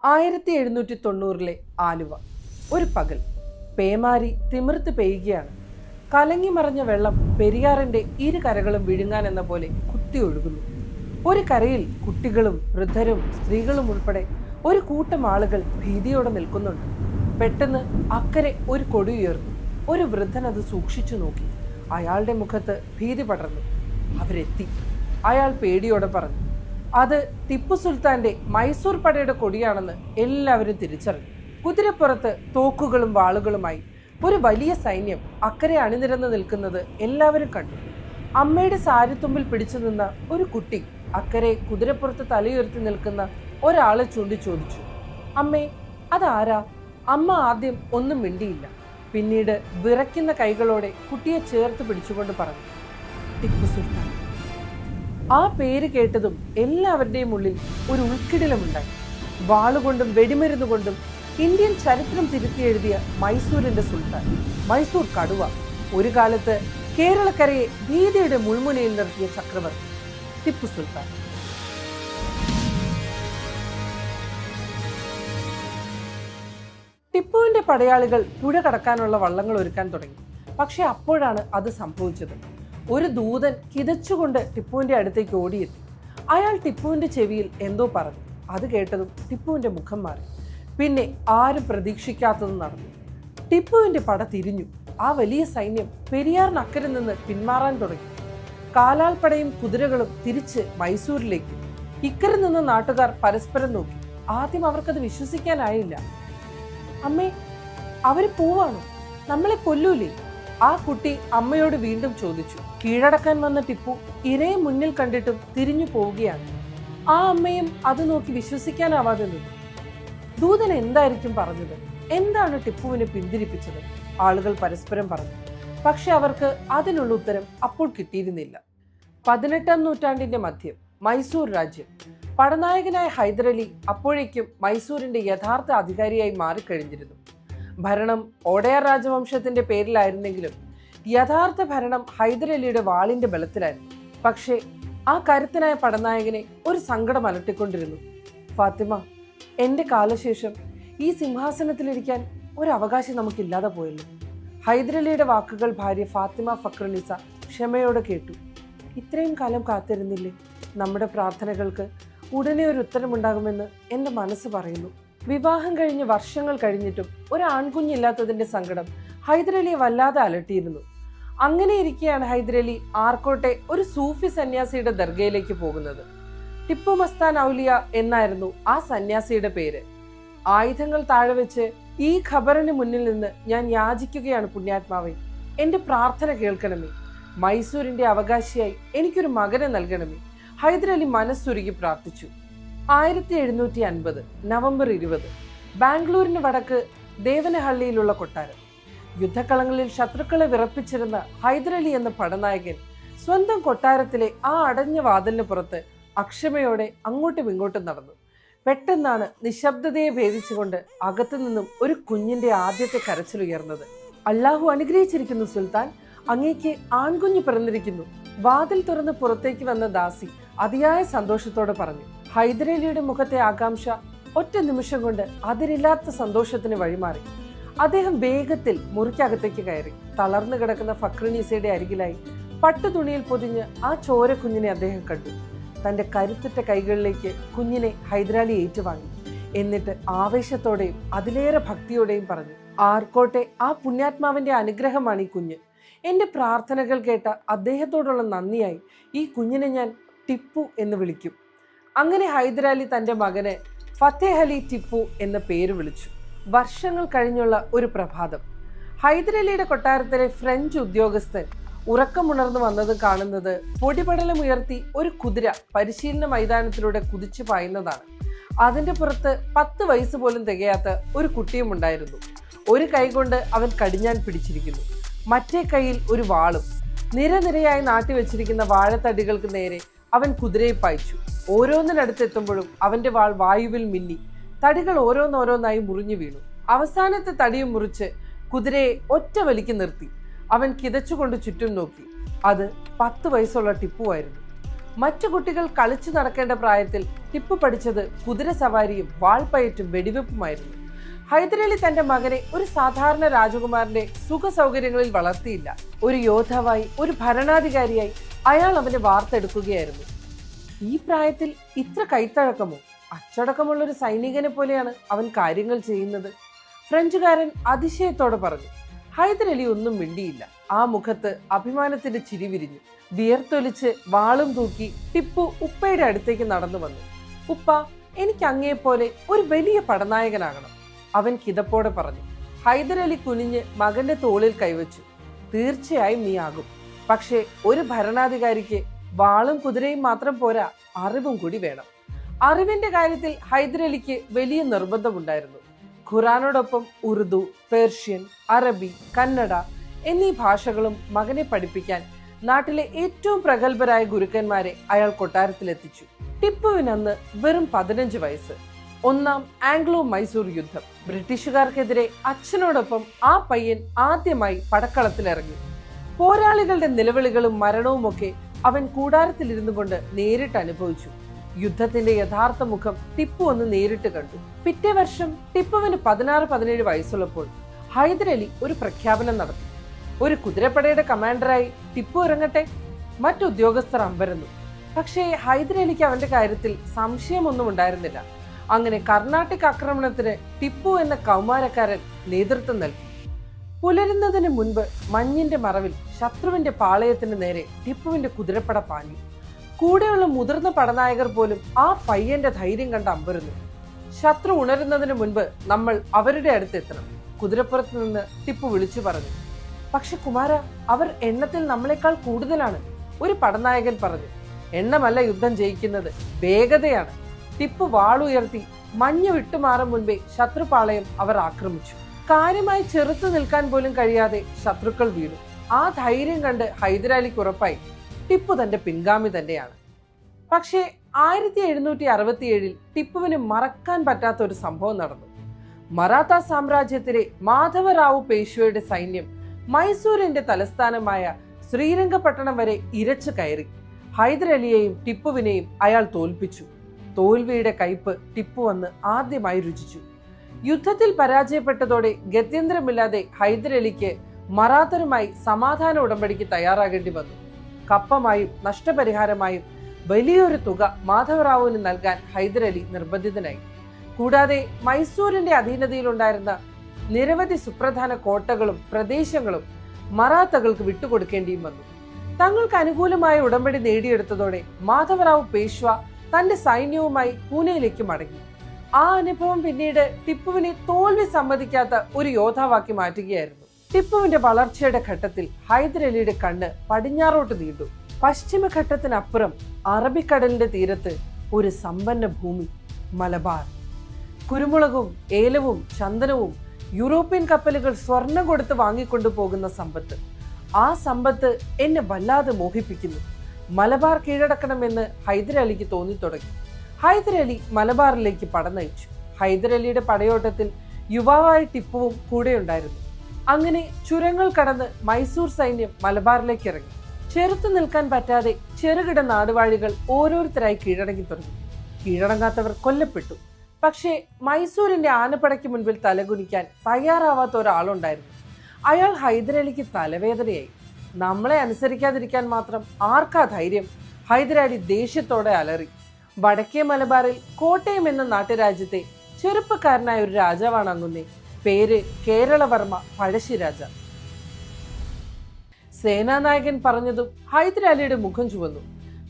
1790 ആലുവ. ഒരു പകൽ പേമാരി തിമിർത്ത് പെയ്യുകയാണ്. കലങ്ങി മറഞ്ഞ വെള്ളം പെരിയാറിന്റെ ഇരു കരകളും വിഴുങ്ങാൻ എന്ന പോലെ കുത്തി ഒഴുകുന്നു. ഒരു കരയിൽ കുട്ടികളും വൃദ്ധരും സ്ത്രീകളും ഉൾപ്പെടെ ഒരു കൂട്ടം ആളുകൾ ഭീതിയോടെ നിൽക്കുന്നുണ്ട്. പെട്ടെന്ന് അക്കരെ ഒരു കൊടി ഉയർന്നു. ഒരു വൃദ്ധൻ അത് സൂക്ഷിച്ചു നോക്കി. അയാളുടെ മുഖത്ത് ഭീതി പടർന്നു. അവരെത്തി. അയാൾ പേടിയോടെ പറഞ്ഞു, അത് ടിപ്പു സുൽത്താന്റെ മൈസൂർ പടയുടെ കൊടിയാണെന്ന് എല്ലാവരും തിരിച്ചറിഞ്ഞു. കുതിരപ്പുറത്ത് തോക്കുകളും വാളുകളുമായി ഒരു വലിയ സൈന്യം അക്കരെ അണിനിരന്ന് നിൽക്കുന്നത് എല്ലാവരും കണ്ടു. അമ്മയുടെ സാരിത്തുമ്പിൽ പിടിച്ചു നിന്ന ഒരു കുട്ടി അക്കരെ കുതിരപ്പുറത്ത് തലയുയർത്തി നിൽക്കുന്ന ഒരാളെ ചൂണ്ടി ചോദിച്ചു, അമ്മേ, അതാരാ? അമ്മ ആദ്യം ഒന്നും മിണ്ടിയില്ല. പിന്നീട് വിറയ്ക്കുന്ന കൈകളോടെ കുട്ടിയെ ചേർത്ത് പിടിച്ചുകൊണ്ട് പറഞ്ഞു, ടിപ്പു സുൽത്താൻ. ആ പേര് കേട്ടതും എല്ലാവരുടെയും ഉള്ളിൽ ഒരു ഉൾക്കിടിലമുണ്ടായി. വാളുകൊണ്ടും വെടിമരുന്നുകൊണ്ടും ഇന്ത്യൻ ചരിത്രം തിരുത്തി എഴുതിയ മൈസൂരിന്റെ സുൽത്താൻ, മൈസൂർ കടുവ, ഒരു കാലത്ത് കേരളക്കരയെ ഭീതിയുടെ മുൾമുനയിൽ നിർത്തിയ ചക്രവർത്തി ടിപ്പു സുൽത്താൻ. ടിപ്പുവിന്റെ പടയാളികൾ പുഴ കടക്കാനുള്ള വള്ളങ്ങൾ ഒരുക്കാൻ തുടങ്ങി. പക്ഷെ അപ്പോഴാണ് അത് സംഭവിച്ചത്. ഒരു ദൂതൻ കിതച്ചുകൊണ്ട് ടിപ്പുവിന്റെ അടുത്തേക്ക് ഓടിയെത്തി. അയാൾ ടിപ്പുവിന്റെ ചെവിയിൽ എന്തോ പറഞ്ഞു. അത് കേട്ടതും ടിപ്പുവിന്റെ മുഖം മാറി. പിന്നെ ആരും പ്രതീക്ഷിക്കാത്തതും നടന്നു. ടിപ്പുവിന്റെ പട തിരിഞ്ഞു. ആ വലിയ സൈന്യം പെരിയാറിനക്കരെ നിന്ന് പിന്മാറാൻ തുടങ്ങി. കാലാൾപ്പടയും കുതിരകളും തിരിച്ച് മൈസൂരിലേക്ക്. ഇക്കരെ നിന്ന് നാട്ടുകാർ പരസ്പരം നോക്കി. ആദ്യം അവർക്കത് വിശ്വസിക്കാനായില്ല. അമ്മേ, അവര് പോവാണോ? നമ്മളെ കൊല്ലൂലേ? ആ കുട്ടി അമ്മയോട് വീണ്ടും ചോദിച്ചു. കീഴടക്കാൻ വന്ന ടിപ്പു ഇരയെ മുന്നിൽ കണ്ടിട്ടും തിരിഞ്ഞു പോവുകയാണ്. ആ അമ്മയും അത് നോക്കി വിശ്വസിക്കാനാവാതെ നിന്നു. ദൂതൻ എന്തായിരിക്കും പറഞ്ഞത്? എന്താണ് ടിപ്പുവിനെ പിന്തിരിപ്പിച്ചത്? ആളുകൾ പരസ്പരം പറഞ്ഞു. പക്ഷെ അവർക്ക് അതിനുള്ള ഉത്തരം അപ്പോൾ കിട്ടിയിരുന്നില്ല. 18ാം നൂറ്റാണ്ടിന്റെ മധ്യം, മൈസൂർ രാജ്യം. പടനായകനായ ഹൈദരലി അപ്പോഴേക്കും മൈസൂരിന്റെ യഥാർത്ഥ അധികാരിയായി മാറിക്കഴിഞ്ഞിരുന്നു. ഭരണം ഓഡയാർ രാജവംശത്തിന്റെ പേരിലായിരുന്നെങ്കിലും യഥാർത്ഥ ഭരണം ഹൈദരലിയുടെ വാളിന്റെ ബലത്തിലായിരുന്നു. പക്ഷേ ആ കരുത്തനായ പടനായകനെ ഒരു സങ്കടം അലട്ടിക്കൊണ്ടിരുന്നു. ഫാത്തിമ, എന്റെ കാലശേഷം ഈ സിംഹാസനത്തിലിരിക്കാൻ ഒരു അവകാശം നമുക്കില്ലാതെ പോയല്ലോ. ഹൈദരലിയുടെ വാക്കുകൾ ഭാര്യ ഫാത്തിമ ഫക്രുന്നിസ ക്ഷമയോടെ കേട്ടു. ഇത്രയും കാലം കാത്തിരുന്നില്ലേ? നമ്മുടെ പ്രാർത്ഥനകൾക്ക് ഉടനെ ഒരു ഉത്തരമുണ്ടാകുമെന്ന് എൻ്റെ മനസ്സ് പറയുന്നു. വിവാഹം കഴിഞ്ഞ് വർഷങ്ങൾ കഴിഞ്ഞിട്ടും ഒരു ആൺകുഞ്ഞില്ലാത്തതിന്റെ സങ്കടം ഹൈദരലിയെ വല്ലാതെ അലട്ടിയിരുന്നു. അങ്ങനെ ഇരിക്കെയാണ് ഹൈദരലി ആർക്കോട്ടെ ഒരു സൂഫി സന്യാസിയുടെ ദർഗയിലേക്ക് പോകുന്നത്. ടിപ്പു മസ്താൻ ഔലിയ എന്നായിരുന്നു ആ സന്യാസിയുടെ പേര്. ആയുധങ്ങൾ താഴെ വെച്ച്, ഈ ഖബറിന് മുന്നിൽ നിന്ന് ഞാൻ യാചിക്കുകയാണ് പുണ്യാത്മാവേ, എന്റെ പ്രാർത്ഥന കേൾക്കണമേ. മൈസൂരിന്റെ അവകാശിയായി എനിക്കൊരു മകനെ നൽകണമേ. ഹൈദരലി മനസ്സുരുകി പ്രാർത്ഥിച്ചു. 1750 നവംബർ 20 ബാംഗ്ലൂരിന് വടക്ക് ദേവനഹള്ളിയിലുള്ള കൊട്ടാരം. യുദ്ധക്കളങ്ങളിൽ ശത്രുക്കളെ വിറപ്പിച്ചിരുന്ന ഹൈദരലി എന്ന പടനായകൻ സ്വന്തം കൊട്ടാരത്തിലെ ആ അടഞ്ഞ വാതിലിന് പുറത്ത് അക്ഷമയോടെ അങ്ങോട്ടും ഇങ്ങോട്ടും നടന്നു. പെട്ടെന്നാണ് നിശബ്ദതയെ ഭേദിച്ചുകൊണ്ട് അകത്തു നിന്നും ഒരു കുഞ്ഞിന്റെ ആദ്യത്തെ കരച്ചിലുയർന്നത്. അല്ലാഹു അനുഗ്രഹിച്ചിരിക്കുന്നു സുൽത്താൻ, അങ്ങേക്ക് ആൺകുഞ്ഞ് പിറന്നിരിക്കുന്നു. വാതിൽ തുറന്ന് പുറത്തേക്ക് വന്ന ദാസി അതിയായ സന്തോഷത്തോടെ പറഞ്ഞു. ഹൈദരലിയുടെ മുഖത്തെ ആകാംക്ഷ ഒറ്റ നിമിഷം കൊണ്ട് അതിരില്ലാത്ത സന്തോഷത്തിന് വഴിമാറി. അദ്ദേഹം വേഗത്തിൽ മുറിക്കകത്തേക്ക് കയറി. തളർന്നു കിടക്കുന്ന ഫക്രുന്നീസയുടെ അരികിലായി പട്ടുതുണിയിൽ പൊതിഞ്ഞ് ആ ചോര കുഞ്ഞിനെ അദ്ദേഹം കണ്ടു. തന്റെ കരുത്തുറ്റ കൈകളിലേക്ക് കുഞ്ഞിനെ ഹൈദരാലി ഏറ്റുവാങ്ങി. എന്നിട്ട് ആവേശത്തോടെയും അതിലേറെ ഭക്തിയോടെയും പറഞ്ഞു, ആർക്കോട്ടെ ആ പുണ്യാത്മാവിന്റെ അനുഗ്രഹമാണ് ഈ കുഞ്ഞ്. എന്റെ പ്രാർത്ഥനകൾ കേട്ട അദ്ദേഹത്തോടുള്ള നന്ദിയായി ഈ കുഞ്ഞിനെ ഞാൻ ടിപ്പു എന്ന് വിളിക്കും. അങ്ങനെ ഹൈദരാലി തന്റെ മകന് ഫത്തേഹ് അലി ടിപ്പു എന്ന പേര് വിളിച്ചു. വർഷങ്ങൾ കഴിഞ്ഞുള്ള ഒരു പ്രഭാതം, ഹൈദരലിയുടെ കൊട്ടാരത്തിലെ ഫ്രഞ്ച് ഉദ്യോഗസ്ഥൻ ഉറക്കമുണർന്നു വന്നത് കാണുന്നത് പൊടിപടലം ഉയർത്തി ഒരു കുതിര പരിശീലന മൈതാനത്തിലൂടെ കുതിച്ചു പായുന്നതാണ്. അതിന്റെ പുറത്ത് 10 വയസ്സ് പോലും തികയാത്ത ഒരു കുട്ടിയും ഉണ്ടായിരുന്നു. ഒരു കൈ കൊണ്ട് അവൻ കടിഞ്ഞാൻ പിടിച്ചിരിക്കുന്നു, മറ്റേ കൈയിൽ ഒരു വാളും. നിരനിരയായി നാട്ടിവെച്ചിരിക്കുന്ന വാഴത്തടികൾക്ക് നേരെ അവൻ കുതിരയെ പായിച്ചു. ഓരോന്നിനടുത്തെത്തുമ്പോഴും അവന്റെ വാൾ വായുവിൽ മിന്നി. തടികൾ ഓരോന്നോരോന്നായി മുറിഞ്ഞു വീണു. അവസാനത്തെ തടിയും മുറിച്ച് കുതിരയെ ഒറ്റ വലിക്ക് നിർത്തി. അവൻ കിതച്ചുകൊണ്ട് ചുറ്റും നോക്കി. അത് 10 വയസ്സുള്ള ടിപ്പുവായിരുന്നു. മറ്റു കുട്ടികൾ കളിച്ചു നടക്കേണ്ട പ്രായത്തിൽ ടിപ്പു പഠിച്ചത് കുതിരസവാരിയും വാൾപ്പയറ്റും വെടിവെപ്പുമായിരുന്നു. ഹൈദരലി തന്റെ മകനെ ഒരു സാധാരണ രാജകുമാരന്റെ സുഖ സൗകര്യങ്ങളിൽ വളർത്തിയില്ല. ഒരു യോദ്ധാവായി, ഒരു ഭരണാധികാരിയായി അയാൾ അവനെ വാർത്തെടുക്കുകയായിരുന്നു. ഈ പ്രായത്തിൽ ഇത്ര കൈത്തഴക്കമോ? അച്ചടക്കമുള്ള ഒരു സൈനികനെ പോലെയാണ് അവൻ കാര്യങ്ങൾ ചെയ്യുന്നത്, ഫ്രഞ്ചുകാരൻ അതിശയത്തോടെ പറഞ്ഞു. ഹൈദരലി ഒന്നും മിണ്ടിയില്ല. ആ മുഖത്ത് അഭിമാനത്തിന്റെ ചിരി വിരിഞ്ഞു. വിയർത്തൊലിച്ച് വാളും തൂക്കി ടിപ്പു ഉപ്പയുടെ അടുത്തേക്ക് നടന്നു വന്നു. ഉപ്പ, എനിക്ക് അങ്ങേപ്പോലെ ഒരു വലിയ പടനായകനാകണം, അവൻ കിതപ്പോടെ പറഞ്ഞു. ഹൈദരലി കുനിഞ്ഞ് മകന്റെ തോളിൽ കൈവച്ചു. തീർച്ചയായും നീ ആകും. പക്ഷേ ഒരു ഭരണാധികാരിക്ക് വാളും കുതിരയും മാത്രം പോരാ, അറിവും കൂടി വേണം. അറിവിന്റെ കാര്യത്തിൽ ഹൈദരലിക്ക് വലിയ നിർബന്ധമുണ്ടായിരുന്നു. ഖുറാനോടൊപ്പം ഉറുദു, പേർഷ്യൻ, അറബി, കന്നഡ എന്നീ ഭാഷകളും മകനെ പഠിപ്പിക്കാൻ നാട്ടിലെ ഏറ്റവും പ്രഗത്ഭരായ ഗുരുക്കന്മാരെ അയാൾ കൊട്ടാരത്തിലെത്തിച്ചു. ടിപ്പുവിനന്ന് വെറും 15 വയസ്സ്. ഒന്നാം ആംഗ്ലോ മൈസൂർ യുദ്ധം. ബ്രിട്ടീഷുകാർക്കെതിരെ അച്ഛനോടൊപ്പം ആ പയ്യൻ ആദ്യമായി പടക്കളത്തിലിറങ്ങി. പോരാളികളുടെ നിലവിളികളും മരണവുമൊക്കെ അവൻ കൂടാരത്തിലിരുന്നു കൊണ്ട് നേരിട്ട് അനുഭവിച്ചു. യുദ്ധത്തിന്റെ യഥാർത്ഥ മുഖം ടിപ്പു ഒന്ന് നേരിട്ട് കണ്ടു. പിറ്റേ വർഷം ടിപ്പുവിന് 16-17 വയസ്സുള്ളപ്പോൾ ഹൈദരലി ഒരു പ്രഖ്യാപനം നടത്തി. ഒരു കുതിരപ്പടയുടെ കമാൻഡറായി ടിപ്പു ഇറങ്ങട്ടെ. മറ്റുദ്യോഗസ്ഥർ അമ്പരന്നു. പക്ഷേ ഹൈദരലിക്ക് അവന്റെ കാര്യത്തിൽ സംശയമൊന്നും ഉണ്ടായിരുന്നില്ല. അങ്ങനെ കർണാട്ടിക് ആക്രമണത്തിന് ടിപ്പു എന്ന കൗമാരക്കാരൻ നേതൃത്വം നൽകി. പുലരുന്നതിന് മുൻപ് മഞ്ഞിന്റെ മറവിൽ ശത്രുവിന്റെ പാളയത്തിന് നേരെ ടിപ്പുവിന്റെ കുതിരപ്പട പാഞ്ഞു. കൂടെയുള്ള മുതിർന്ന പടനായകർ പോലും ആ പയ്യന്റെ ധൈര്യം കണ്ട് അമ്പരുന്നു. ശത്രു ഉണരുന്നതിന് മുൻപ് നമ്മൾ അവരുടെ അടുത്തെത്തണം, കുതിരപ്പുറത്ത് നിന്ന് ടിപ്പു വിളിച്ചു പറഞ്ഞു. പക്ഷെ കുമാര, അവർ എണ്ണത്തിൽ നമ്മളെക്കാൾ കൂടുതലാണ്, ഒരു പടനായകൻ പറഞ്ഞു. എണ്ണമല്ല യുദ്ധം ജയിക്കുന്നത്, വേഗതയാണ്. ടിപ്പു വാളുയർത്തി മഞ്ഞ് വിട്ടുമാറും മുൻപേ ശത്രുപാളയം അവർ ആക്രമിച്ചു. കാര്യമായി ചെറുത്തു നിൽക്കാൻ പോലും കഴിയാതെ ശത്രുക്കൾ വീണു. ആ ധൈര്യം കണ്ട് ഹൈദരാലിക്ക് ഉറപ്പായി ടിപ്പു തന്റെ പിൻഗാമി തന്നെയാണ്. പക്ഷേ 1767 ടിപ്പുവിന് മറക്കാൻ പറ്റാത്ത ഒരു സംഭവം നടന്നു. മറാത്ത സാമ്രാജ്യത്തിലെ മാധവറാവു പേഷ്വയുടെ സൈന്യം മൈസൂരിന്റെ തലസ്ഥാനമായ ശ്രീരംഗപട്ടണം വരെ ഇരച്ചു കയറി. ഹൈദരലിയെയും ടിപ്പുവിനെയും അയാൾ തോൽപ്പിച്ചു. തോൽവിയുടെ കയ്പ് ടിപ്പു അന്ന് ആദ്യമായി രുചിച്ചു. യുദ്ധത്തിൽ പരാജയപ്പെട്ടതോടെ ഗത്യന്തരമില്ലാതെ ഹൈദരലിക്ക് മറാത്തരുമായി സമാധാന ഉടമ്പടിക്ക് തയ്യാറാകേണ്ടി വന്നു. കപ്പമായും നഷ്ടപരിഹാരമായും വലിയൊരു തുക മാധവറാവുവിന് നൽകാൻ ഹൈദരലി നിർബന്ധിതനായി. കൂടാതെ മൈസൂരിന്റെ അധീനതയിലുണ്ടായിരുന്ന നിരവധി സുപ്രധാന കോട്ടകളും പ്രദേശങ്ങളും മറാത്തകൾക്ക് വിട്ടുകൊടുക്കേണ്ടിയും വന്നു. തങ്ങൾക്ക് അനുകൂലമായ ഉടമ്പടി നേടിയെടുത്തതോടെ മാധവറാവു പേഷ്വ തന്റെ സൈന്യവുമായി പൂനെയിലേക്ക് മടങ്ങി. ആ അനുഭവം പിന്നീട് ടിപ്പുവിനെ തോൽവി സമ്മതിക്കാത്ത ഒരു യോദ്ധാവാക്കി മാറ്റുകയായിരുന്നു. ടിപ്പുവിന്റെ വളർച്ചയുടെ ഘട്ടത്തിൽ ഹൈദരലിയുടെ കണ്ണ് പടിഞ്ഞാറോട്ട് നീണ്ടു. പശ്ചിമഘട്ടത്തിനപ്പുറം അറബിക്കടലിന്റെ തീരത്ത് ഒരു സമ്പന്ന ഭൂമി, മലബാർ. കുരുമുളകും ഏലവും ചന്ദനവും യൂറോപ്യൻ കപ്പലുകൾ സ്വർണം കൊടുത്ത് വാങ്ങിക്കൊണ്ടു പോകുന്ന സമ്പത്ത്. ആ സമ്പത്ത് എന്നെ വല്ലാതെ മോഹിപ്പിക്കുന്നു. മലബാർ കീഴടക്കണമെന്ന് ഹൈദരലിക്ക് തോന്നിത്തുടങ്ങി. ഹൈദരലി മലബാറിലേക്ക് പട നയിച്ചു. ഹൈദരലിയുടെ പടയോട്ടത്തിൽ യുവാവായ ടിപ്പുവും കൂടെയുണ്ടായിരുന്നു. അങ്ങനെ ചുരങ്ങൾ കടന്ന് മൈസൂർ സൈന്യം മലബാറിലേക്ക് ഇറങ്ങി. ചെറുത്തു നിൽക്കാൻ പറ്റാതെ ചെറുകിട നാടുവാഴികൾ ഓരോരുത്തരായി കീഴടങ്ങി തുടങ്ങി. കീഴടങ്ങാത്തവർ കൊല്ലപ്പെട്ടു. പക്ഷേ മൈസൂരിന്റെ ആനപ്പടയ്ക്ക് മുൻപിൽ തലകുനിക്കാൻ തയ്യാറാവാത്ത ഒരാളുണ്ടായിരുന്നു. അയാൾ ഹൈദരലിക്ക് തലവേദനയായി. നമ്മളെ അനുസരിക്കാതിരിക്കാൻ മാത്രം ആർക്കാ ധൈര്യം? ഹൈദരാലി ദേഷ്യത്തോടെ അലറി. വടക്കേ മലബാറിൽ കോട്ടയം എന്ന നാട്ടുരാജ്യത്തെ ചെറുപ്പക്കാരനായ ഒരു രാജാവാണ് അങ്ങുന്നേ. പേര് കേരളവർമ്മ പഴശ്ശിരാജ. സേനാനായകൻ പറഞ്ഞതും ഹൈദരാലിയുടെ മുഖം ചുവന്നു.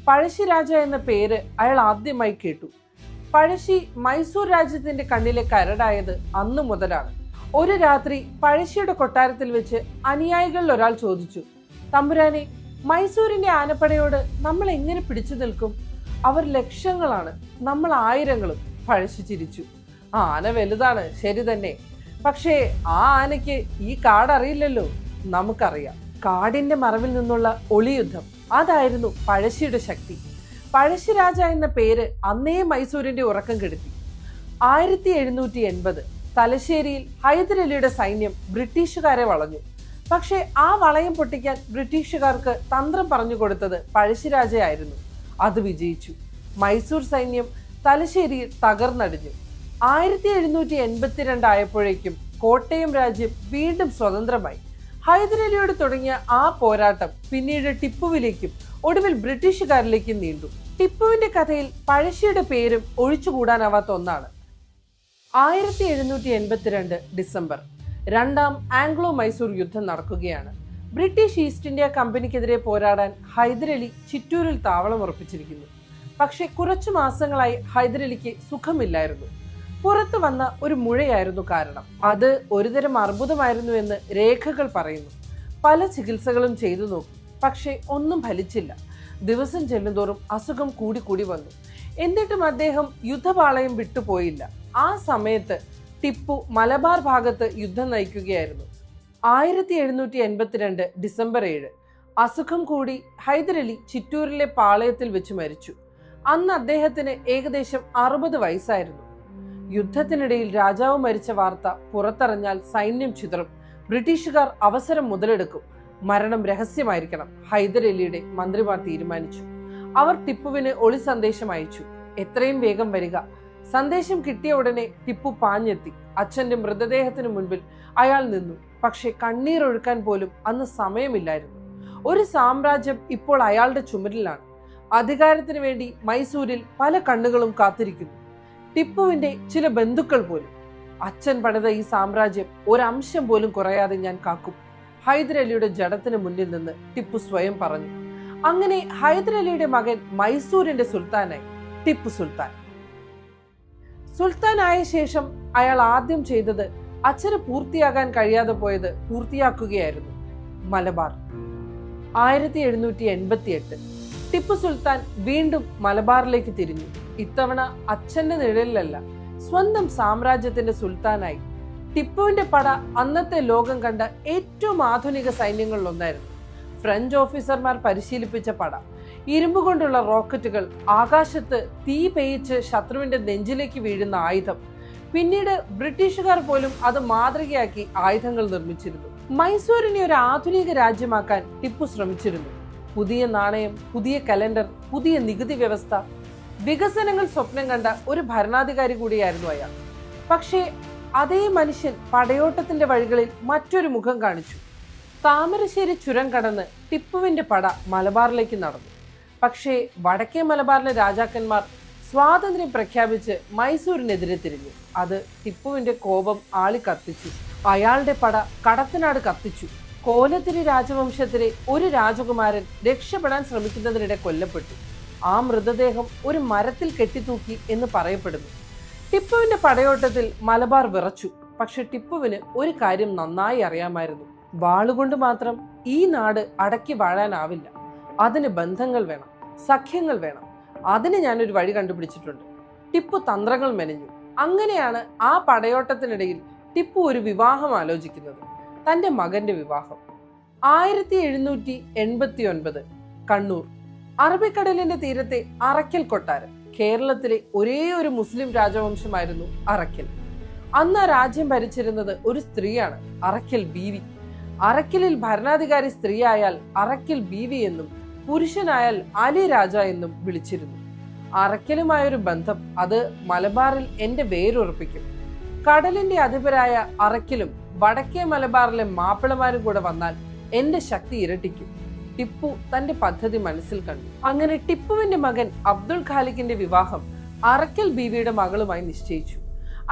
പഴശ്ശിരാജ എന്ന പേര് അയാൾ ആദ്യമായി കേട്ടു. പഴശ്ശി മൈസൂർ രാജ്യത്തിന്റെ കണ്ണിലെ കരടായത് അന്നു മുതലാണ്. ഒരു രാത്രി പഴശ്ശിയുടെ കൊട്ടാരത്തിൽ വെച്ച് അനുയായികളിൽ ഒരാൾ ചോദിച്ചു, തമ്പുരാനെ, മൈസൂരിന്റെ ആനപ്പടയോട് നമ്മൾ എങ്ങനെ പിടിച്ചു നിൽക്കും? അവർ ലക്ഷങ്ങളാണ്, നമ്മൾ ആയിരങ്ങളും. പഴശ്ശി ചിരിച്ചു. ആന വലുതാണ്, ശരി തന്നെ. പക്ഷേ ആ ആനയ്ക്ക് ഈ കാടറിയില്ലല്ലോ. നമുക്കറിയാം. കാടിന്റെ മറവിൽ നിന്നുള്ള ഒളിയുദ്ധം, അതായിരുന്നു പഴശ്ശിയുടെ ശക്തി. പഴശ്ശിരാജ എന്ന പേര് അന്നേ മൈസൂരിന്റെ ഉറക്കം കെടുത്തി. 1780 തലശ്ശേരിയിൽ ഹൈദരലിയുടെ സൈന്യം ബ്രിട്ടീഷുകാരെ വളഞ്ഞു. പക്ഷേ ആ വളയം പൊട്ടിക്കാൻ ബ്രിട്ടീഷുകാർക്ക് തന്ത്രം പറഞ്ഞു കൊടുത്തത് പഴശ്ശിരാജയായിരുന്നു. അത് വിജയിച്ചു. മൈസൂർ സൈന്യം തലശ്ശേരിയിൽ തകർന്നടിഞ്ഞു. 1782 ആയപ്പോഴേക്കും കോട്ടയം രാജ്യം വീണ്ടും സ്വതന്ത്രമായി. ഹൈദരലിയോട് തുടങ്ങിയ ആ പോരാട്ടം പിന്നീട് ടിപ്പുവിലേക്കും ഒടുവിൽ ബ്രിട്ടീഷുകാരിലേക്കും നീണ്ടു. ടിപ്പുവിന്റെ കഥയിൽ പഴശ്ശിയുടെ പേരും ഒഴിച്ചുകൂടാനാവാത്ത ഒന്നാണ്. 1782 ഡിസംബർ രണ്ടാം ആംഗ്ലോ മൈസൂർ യുദ്ധം നടക്കുകയാണ്. ബ്രിട്ടീഷ് ഈസ്റ്റ് ഇന്ത്യ കമ്പനിക്കെതിരെ പോരാടാൻ ഹൈദരലി ചിറ്റൂരിൽ താവളം ഉറപ്പിച്ചിരിക്കുന്നു. പക്ഷെ കുറച്ചു മാസങ്ങളായി ഹൈദരലിക്ക് സുഖമില്ലായിരുന്നു. പുറത്തു വന്ന ഒരു മുഴയായിരുന്നു കാരണം. അത് ഒരുതരം അർബുദമായിരുന്നു എന്ന് രേഖകൾ പറയുന്നു. പല ചികിത്സകളും ചെയ്തു നോക്കി, പക്ഷെ ഒന്നും ഫലിച്ചില്ല. ദിവസം ചെല്ലുന്തോറും അസുഖം കൂടി വന്നു. എന്നിട്ടും അദ്ദേഹം യുദ്ധപാളയം വിട്ടുപോയില്ല. ആ സമയത്ത് ടിപ്പു മലബാർ ഭാഗത്ത് യുദ്ധം നയിക്കുകയായിരുന്നു. 1782 ഡിസംബർ 7 അസുഖം കൂടി ഹൈദരലി ചിറ്റൂരിലെ പാളയത്തിൽ വെച്ച് മരിച്ചു. അന്ന് അദ്ദേഹത്തിന് ഏകദേശം 60 വയസ്സായിരുന്നു. യുദ്ധത്തിനിടയിൽ രാജാവ് മരിച്ച വാർത്ത പുറത്തറിഞ്ഞാൽ സൈന്യം ചിതറും. ബ്രിട്ടീഷുകാർ അവസരം മുതലെടുക്കും. മരണം രഹസ്യമായിരിക്കണം. ഹൈദരലിയുടെ മന്ത്രിമാർ തീരുമാനിച്ചു. അവർ ടിപ്പുവിന് ഒളി സന്ദേശം അയച്ചു. എത്രയും വേഗം വരിക. സന്ദേശം കിട്ടിയ ഉടനെ ടിപ്പു പാഞ്ഞെത്തി. അച്ഛന്റെ മൃതദേഹത്തിന് മുൻപിൽ അയാൾ നിന്നു. പക്ഷെ കണ്ണീരൊഴുക്കാൻ പോലും അന്ന് സമയമില്ലായിരുന്നു. ഒരു സാമ്രാജ്യം ഇപ്പോൾ അയാളുടെ ചുമരിലാണ്. അധികാരത്തിന് വേണ്ടി മൈസൂരിൽ പല കണ്ണുകളും കാത്തിരിക്കുന്നു. ടിപ്പുവിന്റെ ചില ബന്ധുക്കൾ പോലും. അച്ഛൻ പണിത ഈ സാമ്രാജ്യം ഒരംശം പോലും കുറയാതെ ഞാൻ കാക്കും, ഹൈദരലിയുടെ ജഡത്തിന് മുന്നിൽ നിന്ന് ടിപ്പു സ്വയം പറഞ്ഞു. അങ്ങനെ ഹൈദരലിയുടെ മകൻ മൈസൂരിന്റെ സുൽത്താനായി. ടിപ്പു സുൽത്താനായ ശേഷം അയാൾ ആദ്യം ചെയ്തത് അച്ഛന് പൂർത്തിയാകാൻ കഴിയാതെ പോയത് പൂർത്തിയാക്കുകയായിരുന്നു. മലബാർ. 1788 ടിപ്പു സുൽത്താൻ വീണ്ടും മലബാറിലേക്ക് തിരിഞ്ഞു. ഇത്തവണ അച്ഛന്റെ നിഴലിലല്ല, സ്വന്തം സാമ്രാജ്യത്തിന്റെ സുൽത്താനായി. ടിപ്പുവിന്റെ പട അന്നത്തെ ലോകം കണ്ട ഏറ്റവും ആധുനിക സൈന്യങ്ങളിലൊന്നായിരുന്നു. ഫ്രഞ്ച് ഓഫീസർമാർ പരിശീലിപ്പിച്ച പട, ഇരുമ്പ് കൊണ്ടുള്ള റോക്കറ്റുകൾ, ആകാശത്ത് തീ പെയ്ച്ച് ശത്രുവിന്റെ നെഞ്ചിലേക്ക് വീഴുന്ന ആയുധം. പിന്നീട് ബ്രിട്ടീഷുകാർ പോലും അത് മാതൃകയാക്കി ആയുധങ്ങൾ നിർമ്മിച്ചിരുന്നു. മൈസൂരിനെ ഒരു ആധുനിക രാജ്യമാക്കാൻ ടിപ്പു ശ്രമിച്ചിരുന്നു. പുതിയ നാണയം, പുതിയ കലണ്ടർ, പുതിയ നികുതി വ്യവസ്ഥ, വികസനങ്ങൾ സ്വപ്നം കണ്ട ഒരു ഭരണാധികാരി കൂടിയായിരുന്നു അയാൾ. പക്ഷേ അതേ മനുഷ്യൻ പടയോട്ടത്തിന്റെ വഴികളിൽ മറ്റൊരു മുഖം കാണിച്ചു. താമരശ്ശേരി ചുരം കടന്ന് ടിപ്പുവിന്റെ പട മലബാറിലേക്ക് നടന്നു. പക്ഷേ വടക്കേ മലബാറിലെ രാജാക്കന്മാർ സ്വാതന്ത്ര്യം പ്രഖ്യാപിച്ച് മൈസൂരിനെതിരെ തിരിഞ്ഞു. അത് ടിപ്പുവിന്റെ കോപം ആളിക്കത്തിച്ചു. അയാളുടെ പട കടത്തനാട് കത്തിച്ചു. കോലത്തിരി രാജവംശത്തിലെ ഒരു രാജകുമാരൻ രക്ഷപ്പെടാൻ ശ്രമിക്കുന്നതിനിടെ കൊല്ലപ്പെട്ടു. ആ മൃതദേഹം ഒരു മരത്തിൽ കെട്ടിത്തൂക്കി എന്ന് പറയപ്പെടുന്നു. ടിപ്പുവിന്റെ പടയോട്ടത്തിൽ മലബാർ വിറച്ചു. പക്ഷെ ടിപ്പുവിന് ഒരു കാര്യം നന്നായി അറിയാമായിരുന്നു. വാളുകൊണ്ട് മാത്രം ഈ നാട് അടക്കി വാഴാനാവില്ല. അതിന് ബന്ധങ്ങൾ വേണം, സഖ്യങ്ങൾ വേണം. അതിന് ഞാനൊരു വഴി കണ്ടുപിടിച്ചിട്ടുണ്ട്. ടിപ്പു തന്ത്രങ്ങൾ മെനഞ്ഞു. അങ്ങനെയാണ് ആ പടയോട്ടത്തിനിടയിൽ ടിപ്പു ഒരു വിവാഹം ആലോചിക്കുന്നത്. തന്റെ മകന്റെ വിവാഹം. 1789 കണ്ണൂർ. അറബിക്കടലിന്റെ തീരത്തെ അറക്കൽ കൊട്ടാരം. കേരളത്തിലെ ഒരേ ഒരു മുസ്ലിം രാജവംശമായിരുന്നു അറക്കൽ. അന്ന് ആ രാജ്യം ഭരിച്ചിരുന്നത് ഒരു സ്ത്രീയാണ്, അറക്കൽ ബീവി. അറക്കലിൽ ഭരണാധികാരി സ്ത്രീയായാൽ അറക്കൽ ബീവി എന്നും പുരുഷനായാൽ അലി രാജ എന്നും വിളിച്ചിരുന്നു. അറക്കലുമായൊരു ബന്ധം, അത് മലബാറിൽ എന്റെ വേരുറപ്പിക്കും. കടലിന്റെ അധിപരായ അറക്കലും വടക്കേ മലബാറിലെ മാപ്പിളമാരും കൂടെ വന്നാൽ എന്റെ ശക്തി ഇരട്ടിക്കും. ടിപ്പു തന്റെ പദ്ധതി മനസ്സിൽ കണ്ടു. അങ്ങനെ ടിപ്പുവിന്റെ മകൻ അബ്ദുൾ ഖാലിഖിന്റെ വിവാഹം അറക്കൽ ബീവിയുടെ മകളുമായി നിശ്ചയിച്ചു.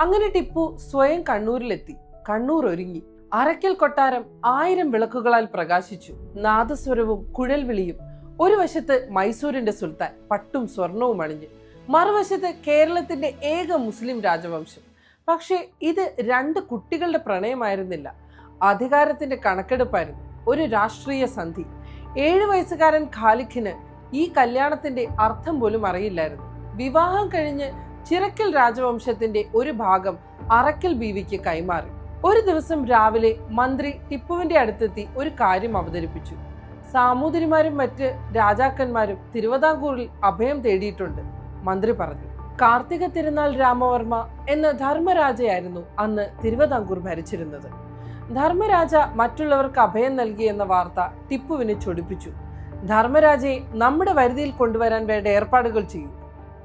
അങ്ങനെ ടിപ്പു സ്വയം കണ്ണൂരിലെത്തി. കണ്ണൂർ ഒരുങ്ങി. അറക്കൽ കൊട്ടാരം 1000 വിളക്കുകളാൽ പ്രകാശിച്ചു. നാദസ്വരവും കുഴൽവിളിയും. ഒരു വശത്ത് മൈസൂരിന്റെ സുൽത്താൻ പട്ടും സ്വർണവും അണിഞ്ഞ്, മറുവശത്ത് കേരളത്തിന്റെ ഏക മുസ്ലിം രാജവംശം. പക്ഷേ ഇത് 2 കുട്ടികളുടെ പ്രണയമായിരുന്നില്ല, അധികാരത്തിന്റെ കണക്കെടുപ്പായിരുന്നു. ഒരു രാഷ്ട്രീയ സന്ധി. 7 വയസ്സുകാരൻ ഖാലിഖിന് ഈ കല്യാണത്തിന്റെ അർത്ഥം പോലും അറിയില്ലായിരുന്നു. വിവാഹം കഴിഞ്ഞ് ചിറക്കൽ രാജവംശത്തിന്റെ ഒരു ഭാഗം അറക്കൽ ബീവിക്ക് കൈമാറി. ഒരു ദിവസം രാവിലെ മന്ത്രി ടിപ്പുവിന്റെ അടുത്തെത്തി ഒരു കാര്യം അവതരിപ്പിച്ചു. സാമൂതിരിമാരും മറ്റ് രാജാക്കന്മാരും തിരുവിതാംകൂറിൽ അഭയം തേടിയിട്ടുണ്ട്, മന്ത്രി പറഞ്ഞു. കാർത്തിക തിരുനാൾ രാമവർമ്മ എന്ന ധർമ്മരാജയായിരുന്നു അന്ന് തിരുവിതാംകൂർ ഭരിച്ചിരുന്നത്. ധർമ്മരാജ മറ്റുള്ളവർക്ക് അഭയം നൽകി എന്ന വാർത്ത ടിപ്പുവിനെ ചൊടിപ്പിച്ചു. ധർമ്മരാജയെ നമ്മുടെ വരുതിയിൽ കൊണ്ടുവരാൻ വേണ്ട ഏർപ്പാടുകൾ ചെയ്യൂ.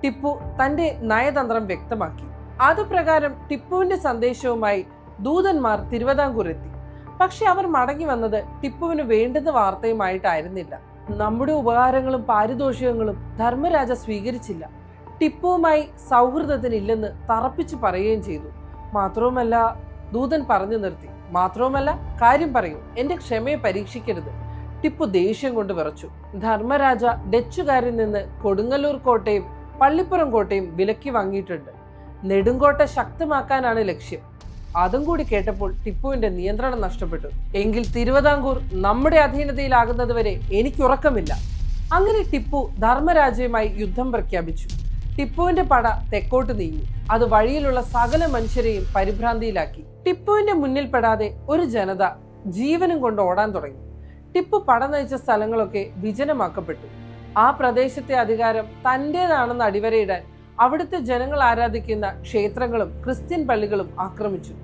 ടിപ്പു തന്റെ നയതന്ത്രം വ്യക്തമാക്കി. അതുപ്രകാരം ടിപ്പുവിന്റെ സന്ദേശവുമായി ദൂതന്മാർ തിരുവിതാംകൂർ എത്തി. പക്ഷെ അവർ മടങ്ങി വന്നത് ടിപ്പുവിന് വേണ്ടുന്ന വാർത്തയുമായിട്ടായിരുന്നില്ല. നമ്മുടെ ഉപകാരങ്ങളും പാരിതോഷികങ്ങളും ധർമ്മരാജ സ്വീകരിച്ചില്ല. ടിപ്പുവുമായി സൗഹൃദത്തിനില്ലെന്ന് തറപ്പിച്ചു പറയുകയും ചെയ്തു. മാത്രവുമല്ല, ദൂതൻ പറഞ്ഞു നിർത്തി, മാത്രവുമല്ല കാര്യം പറയൂ, എന്റെ ക്ഷമയെ പരീക്ഷിക്കരുത്. ടിപ്പു ദേഷ്യം കൊണ്ട് വിറച്ചു. ധർമ്മരാജ ഡച്ചുകാരിൽ നിന്ന് കൊടുങ്ങല്ലൂർ കോട്ടയും പള്ളിപ്പുറം കോട്ടയും വിലക്കി വാങ്ങിയിട്ടുണ്ട്. നെടുങ്കോട്ട ശക്തമാക്കാനാണ് ലക്ഷ്യം. അതും കൂടി കേട്ടപ്പോൾ ടിപ്പുവിന്റെ നിയന്ത്രണം നഷ്ടപ്പെട്ടു. എങ്കിൽ തിരുവിതാംകൂർ നമ്മുടെ അധീനതയിലാകുന്നത് വരെ എനിക്കുറക്കമില്ല. അങ്ങനെ ടിപ്പു ധർമ്മരാജയുമായി യുദ്ധം പ്രഖ്യാപിച്ചു. ടിപ്പുവിന്റെ പട തെക്കോട്ട് നീങ്ങി. അത് വഴിയിലുള്ള സകല മനുഷ്യരെയും പരിഭ്രാന്തിയിലാക്കി. ടിപ്പുവിന്റെ മുന്നിൽ പെടാതെ ഒരു ജനത ജീവനും കൊണ്ട് ഓടാൻ തുടങ്ങി. ടിപ്പു പട നയിച്ച സ്ഥലങ്ങളൊക്കെ വിജനമാക്കപ്പെട്ടു. ആ പ്രദേശത്തെ അധികാരം തന്റേതാണെന്ന് അടിവരയിടാൻ അവിടുത്തെ ജനങ്ങൾ ആരാധിക്കുന്ന ക്ഷേത്രങ്ങളും ക്രിസ്ത്യൻ പള്ളികളും ആക്രമിച്ചു.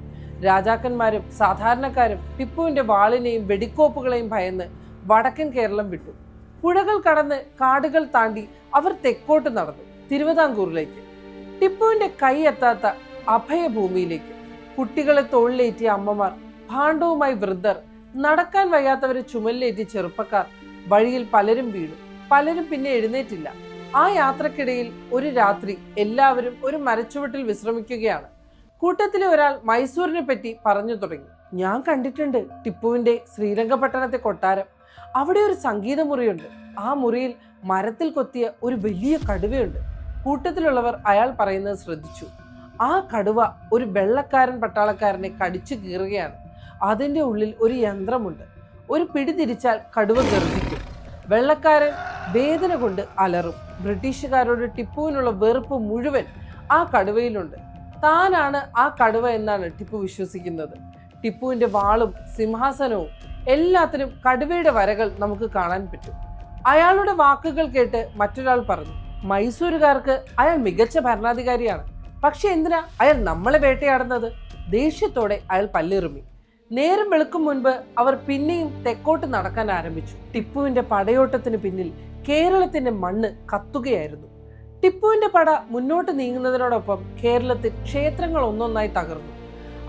രാജാക്കന്മാരും സാധാരണക്കാരും ടിപ്പുവിന്റെ വാളിനെയും വെടിക്കോപ്പുകളെയും ഭയന്ന് വടക്കൻ കേരളം വിട്ടു. പുഴകൾ കടന്ന് കാടുകൾ താണ്ടി അവർ തെക്കോട്ട് നടന്നു, തിരുവിതാംകൂറിലേക്ക്. ടിപ്പുവിന്റെ കൈ എത്താത്ത അഭയഭൂമിയിലേക്ക്. കുട്ടികളെ തോളിലേറ്റിയ അമ്മമാർ, ഭാണ്ഡവുമായി വൃദ്ധർ, നടക്കാൻ വയ്യാത്തവരെ ചുമലിലേറ്റി ചെറുപ്പക്കാർ. വഴിയിൽ പലരും വീണു, പലരും പിന്നെ എഴുന്നേറ്റില്ല. ആ യാത്രക്കിടയിൽ ഒരു രാത്രി എല്ലാവരും ഒരു മരച്ചുവട്ടിൽ വിശ്രമിക്കുകയാണ്. കൂട്ടത്തിലെ ഒരാൾ മൈസൂരിനെ പറ്റി പറഞ്ഞു തുടങ്ങി. ഞാൻ കണ്ടിട്ടുണ്ട് ടിപ്പുവിന്റെ ശ്രീരംഗപട്ടണത്തെ കൊട്ടാരം. അവിടെ ഒരു സംഗീത മുറിയുണ്ട്. ആ മുറിയിൽ മരത്തിൽ കൊത്തിയ ഒരു വലിയ കടുവയുണ്ട്. കൂട്ടത്തിലുള്ളവർ അയാൾ പറയുന്നത് ശ്രദ്ധിച്ചു. ആ കടുവ ഒരു വെള്ളക്കാരൻ പട്ടാളക്കാരനെ കടിച്ചു കീറുകയാണ്. അതിൻ്റെ ഉള്ളിൽ ഒരു യന്ത്രമുണ്ട്. ഒരു പിടി തിരിച്ചാൽ കടുവ ഗർജിക്കും. വെള്ളക്കാരൻ വേദന കൊണ്ട് അലറും. ബ്രിട്ടീഷുകാരോട് ടിപ്പുവിനുള്ള വെറുപ്പ് മുഴുവൻ ആ കടുവയിലുണ്ട്. താനാണ് ആ കടുവ എന്നാണ് ടിപ്പു വിശ്വസിക്കുന്നത്. ടിപ്പുവിന്റെ വാളും സിംഹാസനവും എല്ലാത്തിനും കടുവയുടെ വരകൾ നമുക്ക് കാണാൻ പറ്റും. അയാളുടെ വാക്കുകൾ കേട്ട് മറ്റൊരാൾ പറഞ്ഞു, മൈസൂരുകാർക്ക് അയാൾ മികച്ച ഭരണാധികാരിയാണ്. പക്ഷെ എന്തിനാ അയാൾ നമ്മളെ വേട്ടയാടുന്നത്? ദേഷ്യത്തോടെ അയാൾ പല്ലിറുമി. നേരം വെളുക്കും മുൻപ് അവർ പിന്നെയും തെക്കോട്ട് നടക്കാൻ ആരംഭിച്ചു. ടിപ്പുവിന്റെ പടയോട്ടത്തിന് പിന്നിൽ കേരളത്തിന്റെ മണ്ണ് കത്തുകയായിരുന്നു. ടിപ്പുവിന്റെ പട മുന്നോട്ട് നീങ്ങുന്നതിനോടൊപ്പം കേരളത്തിൽ ക്ഷേത്രങ്ങൾ ഒന്നൊന്നായി തകർന്നു.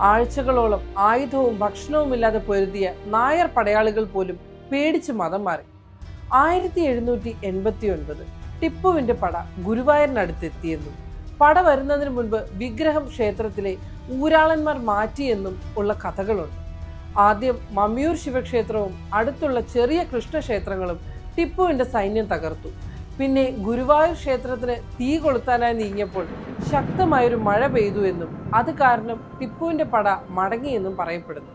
ആഴ്ചകളോളം ആയുധവും ഭക്ഷണവുമില്ലാതെ പൊരുതിയ നായർ പടയാളികൾ പോലും പേടിച്ച് മതം മാറി. 1789 ടിപ്പുവിന്റെ പട ഗുരുവായൂരിനടുത്തെത്തിയെന്നും പട വരുന്നതിന് മുൻപ് വിഗ്രഹം ക്ഷേത്രത്തിലെ ഊരാളന്മാർ മാറ്റിയെന്നും ഉള്ള കഥകളുണ്ട്. ആദ്യം മമ്മിയൂർ ശിവക്ഷേത്രവും അടുത്തുള്ള ചെറിയ കൃഷ്ണക്ഷേത്രങ്ങളും ടിപ്പുവിന്റെ സൈന്യം തകർത്തു. പിന്നെ ഗുരുവായൂർ ക്ഷേത്രത്തിന് തീ കൊളുത്താനായി നീങ്ങിയപ്പോൾ ശക്തമായൊരു മഴ പെയ്തു എന്നും അത് കാരണം ടിപ്പുവിന്റെ പട മടങ്ങിയെന്നും പറയപ്പെടുന്നു.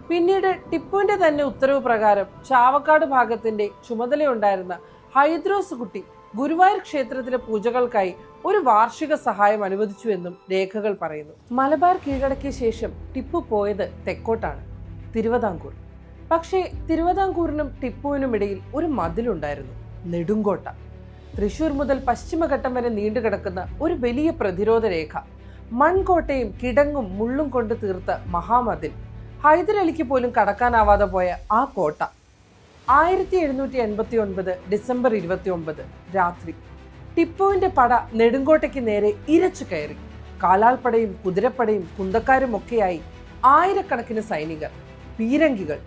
പിന്നീട് ടിപ്പുവിന്റെ തന്നെ ഉത്തരവ് പ്രകാരം ചാവക്കാട് ഭാഗത്തിന്റെ ചുമതലയുണ്ടായിരുന്ന ഹൈദ്രോസ് കുട്ടി ഗുരുവായൂർ ക്ഷേത്രത്തിലെ പൂജകൾക്കായി ഒരു വാർഷിക സഹായം അനുവദിച്ചുവെന്നും രേഖകൾ പറയുന്നു. മലബാർ കീഴടക്കിയ ശേഷം ടിപ്പു പോയത് തെക്കോട്ടാണ്, തിരുവിതാംകൂർ. പക്ഷേ തിരുവിതാംകൂറിനും ടിപ്പുവിനുമിടയിൽ ഒരു മതിലുണ്ടായിരുന്നു, നെടുങ്കോട്ട. തൃശൂർ മുതൽ പശ്ചിമഘട്ടം വരെ നീണ്ടുകിടക്കുന്ന ഒരു വലിയ പ്രതിരോധ രേഖ. മൺകോട്ടയും കിടങ്ങും മുള്ളും കൊണ്ട് തീർത്ത മഹാമതിൽ. ഹൈദരലിക്ക് പോലും കടക്കാനാവാതെ പോയ ആ കോട്ട. 1789 ഡിസംബർ 29 രാത്രി ടിപ്പുവിന്റെ പട നെടുങ്കോട്ടയ്ക്ക് നേരെ ഇരച്ചു കയറി. കാലാൾപ്പടയും കുതിരപ്പടയും കുന്തക്കാരും ഒക്കെയായി ആയിരക്കണക്കിന് സൈനികർ, പീരങ്കികൾ.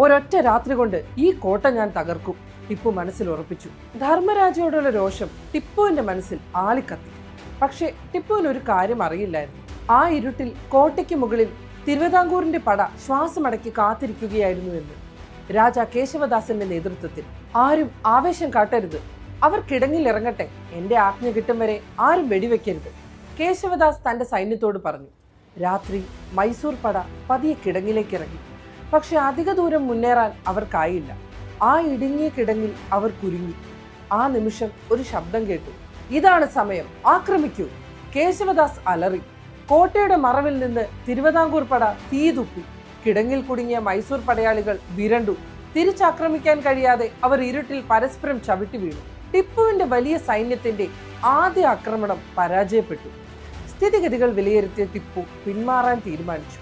ഒരൊറ്റ രാത്രി കൊണ്ട് ഈ കോട്ട ഞാൻ തകർക്കും, ടിപ്പു മനസ്സിൽ ഉറപ്പിച്ചു. ധർമ്മരാജയോടുള്ള രോഷം ടിപ്പുവിന്റെ മനസ്സിൽ ആളിക്കത്തി. പക്ഷെ ടിപ്പുവിന് ഒരു കാര്യം അറിയില്ലായിരുന്നു. ആ ഇരുട്ടിൽ കോട്ടയ്ക്ക് മുകളിൽ തിരുവിതാംകൂറിന്റെ പട ശ്വാസമടക്കി കാത്തിരിക്കുകയായിരുന്നു എന്ന്. രാജ കേശവദാസന്റെ നേതൃത്വത്തിൽ. ആരും ആവേശം കാട്ടരുത്, അവർ കിടങ്ങിൽ ഇറങ്ങട്ടെ, എന്റെ ആജ്ഞ കിട്ടും വരെ ആരും വെടിവെക്കരുത്, കേശവദാസ് തന്റെ സൈന്യത്തോട് പറഞ്ഞു. രാത്രി മൈസൂർ പട പതിയെ കിടങ്ങിലേക്ക് ഇറങ്ങി. പക്ഷെ അധിക ദൂരം മുന്നേറാൻ അവർക്കായില്ല. ആ ഇടുങ്ങിയ കിടങ്ങിൽ അവർ കുരുങ്ങി. ആ നിമിഷം ഒരു ശബ്ദം കേട്ടു. ഇതാണ് സമയം, ആക്രമിക്കൂ! കേശവദാസ് അലറി. കോട്ടയുടെ മറവിൽ നിന്ന് തിരുവിതാംകൂർ പട തീ തുപ്പി. കിടങ്ങിൽ കുടുങ്ങിയ മൈസൂർ പടയാളികൾ വിരണ്ടു. തിരിച്ചാക്രമിക്കാൻ കഴിയാതെ അവർ ഇരുട്ടിൽ പരസ്പരം ചവിട്ടി വീണു. ടിപ്പുവിന്റെ വലിയ സൈന്യത്തിന്റെ ആദ്യ ആക്രമണം പരാജയപ്പെട്ടു. സ്ഥിതിഗതികൾ വിലയിരുത്തിയ ടിപ്പു പിന്മാറാൻ തീരുമാനിച്ചു.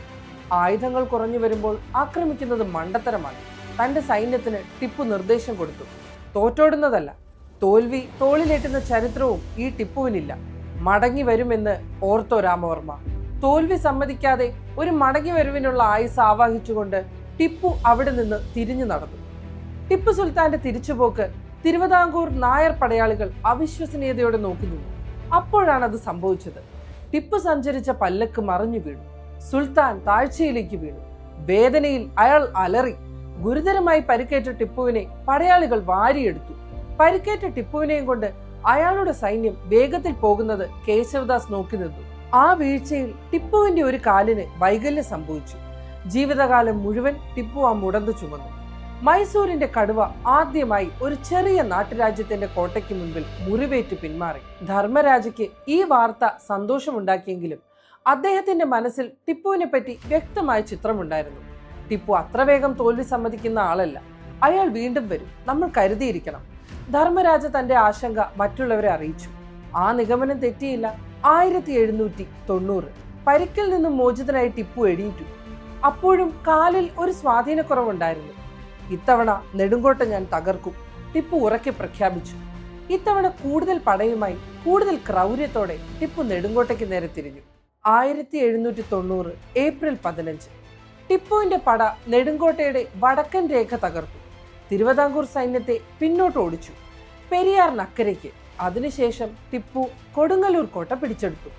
ആയുധങ്ങൾ കുറഞ്ഞു വരുമ്പോൾ ആക്രമിക്കുന്നത് മണ്ടത്തരമാണ്. തന്റെ സൈന്യത്തിന് ടിപ്പു നിർദ്ദേശം കൊടുത്തു. തോറ്റോടുന്നതല്ല, തോൽവി തോളിലേറ്റുന്ന ചരിത്രവും ഈ ടിപ്പുവിനില്ല. മടങ്ങി വരുമെന്ന് ഓർത്തോ രാമവർമ്മ. തോൽവി സമ്മതിക്കാതെ ഒരു മടങ്ങി വരവിനുള്ള ആയുസ് ആവാഹിച്ചുകൊണ്ട് ടിപ്പു അവിടെ നിന്ന് തിരിഞ്ഞു നടന്നു. ടിപ്പു സുൽത്താന്റെ തിരിച്ചുപോക്ക് തിരുവിതാംകൂർ നായർ പടയാളികൾ അവിശ്വസനീയതയോടെ നോക്കി നിന്നു. അപ്പോഴാണ് അത് സംഭവിച്ചത്. ടിപ്പു സഞ്ചരിച്ച പല്ലക്ക് മറിഞ്ഞു വീണു. സുൽത്താൻ താഴ്ചയിലേക്ക് വീണു. വേദനയിൽ അയാൾ അലറി. ഗുരുതരമായി പരിക്കേറ്റ ടിപ്പുവിനെ പടയാളികൾ വാരിയെടുത്തു. പരിക്കേറ്റ ടിപ്പുവിനെയും കൊണ്ട് അയാളുടെ സൈന്യം വേഗത്തിൽ പോകുന്നത് കേശവദാസ് നോക്കി നിന്നു. ആ വീഴ്ചയിൽ ടിപ്പുവിന്റെ ഒരു കാലിന് വൈകല്യം സംഭവിച്ചു. ജീവിതകാലം മുഴുവൻ ടിപ്പു ആ മുടന്തു ചുമന്നു. മൈസൂരിന്റെ കടുവ ആദ്യമായി ഒരു ചെറിയ നാട്ടുരാജ്യത്തിന്റെ കോട്ടയ്ക്ക് മുൻപിൽ മുറിവേറ്റ് പിന്മാറി. ധർമ്മരാജയ്ക്ക് ഈ വാർത്ത സന്തോഷമുണ്ടാക്കിയെങ്കിലും അദ്ദേഹത്തിന്റെ മനസ്സിൽ ടിപ്പുവിനെ പറ്റി വ്യക്തമായ ചിത്രമുണ്ടായിരുന്നു. ടിപ്പു അത്ര വേഗം തോൽവി സമ്മതിക്കുന്ന ആളല്ല. അയാൾ വീണ്ടും വരും, നമ്മൾ കരുതിയിരിക്കണം. ധർമ്മരാജ തന്റെ ആശങ്ക മറ്റുള്ളവരെ അറിയിച്ചു. ആ നിഗമനം തെറ്റിയില്ല. 1790 പരിക്കിൽ നിന്നും മോചിതനായി ടിപ്പു എണീറ്റു. അപ്പോഴും കാലിൽ ഒരു സ്വാധീനക്കുറവുണ്ടായിരുന്നു. ഇത്തവണ നെടുങ്കോട്ട ഞാൻ തകർക്കും, ടിപ്പു ഉറക്കെ പ്രഖ്യാപിച്ചു. ഇത്തവണ കൂടുതൽ പടയുമായി കൂടുതൽ ക്രൗര്യത്തോടെ ടിപ്പു നെടുങ്കോട്ടയ്ക്ക് നേരെ തിരിഞ്ഞു. 1790 ഏപ്രിൽ 15 ടിപ്പുവിന്റെ പട നെടുങ്കോട്ടയുടെ വടക്കൻ രേഖ തകർത്തു. തിരുവിതാംകൂർ സൈന്യത്തെ പിന്നോട്ട് ഓടിച്ചു, പെരിയാറിനക്കരയ്ക്ക്. അതിനുശേഷം ടിപ്പു കൊടുങ്ങല്ലൂർ കോട്ട പിടിച്ചെടുത്തു.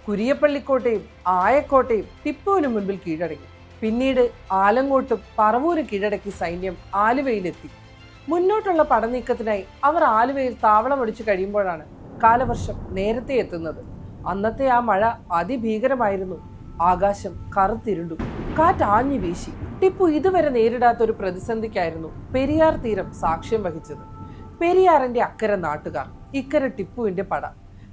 കുരിയപ്പള്ളിക്കോട്ടയും ആയക്കോട്ടയും ടിപ്പുവിന് മുൻപിൽ കീഴടങ്ങി. പിന്നീട് ആലങ്ങോട്ടും പറവൂരും കീഴടക്കി സൈന്യം ആലുവയിലെത്തി. മുന്നോട്ടുള്ള പടനീക്കത്തിനായി അവർ ആലുവയിൽ താവളമടിച്ചു കഴിയുമ്പോഴാണ് കാലവർഷം നേരത്തെ എത്തുന്നത്. അന്നത്തെ ആ മഴ അതിഭീകരമായിരുന്നു. ആകാശം കറുത്തിരുണ്ടു, കാറ്റ് ആഞ്ഞു വീശി. ടിപ്പു ഇതുവരെ നേരിടാത്ത ഒരു പ്രതിസന്ധിക്കായിരുന്നു പെരിയാർ തീരം സാക്ഷ്യം വഹിച്ചത്. പെരിയാറിന്റെ അക്കര നാട്ടുകാർ, ഇക്കര ടിപ്പുവിന്റെ പട.